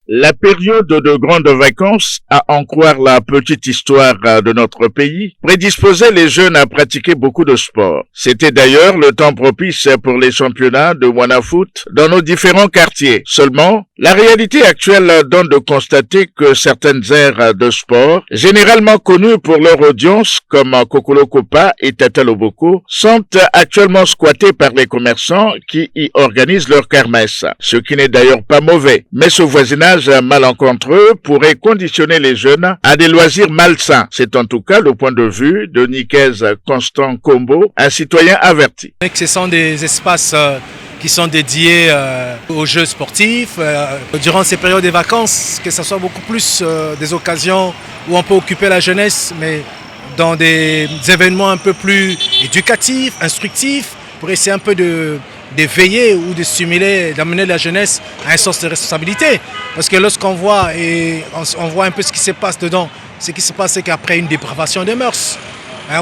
La période de grandes vacances, à en croire la petite histoire de notre pays, prédisposait les jeunes à pratiquer beaucoup de sport. C'était d'ailleurs le temps propice pour les championnats de Wana-Foot dans nos différents quartiers. Seulement, la réalité actuelle donne de constater que certaines aires de sport, généralement connues pour leur audience comme Kokolo Kopa et Tata Loboko, sont actuellement squattées par les commerçants qui y organisent leur kermesse. Ce qui n'est d'ailleurs pas mauvais, mais ce voisinage malencontreux pourrait conditionner les jeunes à des loisirs malsains. C'est en tout cas le point de vue de Nikez Constant Kombo, un citoyen averti. Ce sont des espaces qui sont dédiés aux jeux sportifs. Durant ces périodes de vacances, que ce soit beaucoup plus des occasions où on peut occuper la jeunesse, mais dans des événements un peu plus éducatifs, instructifs, pour essayer un peu d'éveiller ou de stimuler, d'amener la jeunesse à un sens de responsabilité. Parce que lorsqu'on voit et on voit un peu ce qui se passe dedans, ce qui se passe, c'est qu'après une dépravation des mœurs.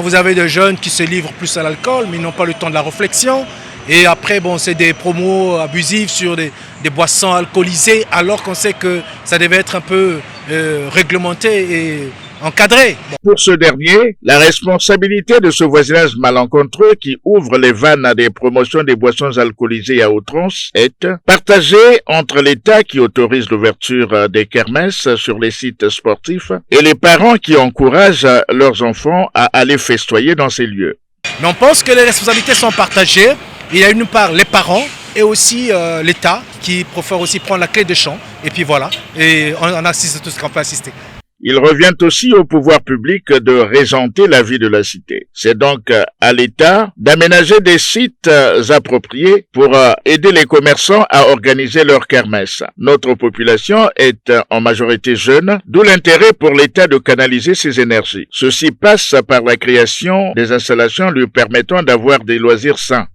Vous avez des jeunes qui se livrent plus à l'alcool, mais ils n'ont pas le temps de la réflexion. Et après, c'est des promos abusifs sur des boissons alcoolisées, alors qu'on sait que ça devait être un peu réglementé et encadré. Pour ce dernier, la responsabilité de ce voisinage malencontreux qui ouvre les vannes à des promotions des boissons alcoolisées à outrance est partagée entre l'État qui autorise l'ouverture des kermesses sur les sites sportifs et les parents qui encouragent leurs enfants à aller festoyer dans ces lieux. Mais on pense que les responsabilités sont partagées. Il y a une part les parents et aussi l'État qui préfère aussi prendre la clé de champ. Et puis voilà, et on assiste à tout ce qu'on peut assister. Il revient aussi au pouvoir public de régenter la vie de la cité. C'est donc à l'État d'aménager des sites appropriés pour aider les commerçants à organiser leur kermesse. Notre population est en majorité jeune, d'où l'intérêt pour l'État de canaliser ses énergies. Ceci passe par la création des installations lui permettant d'avoir des loisirs sains.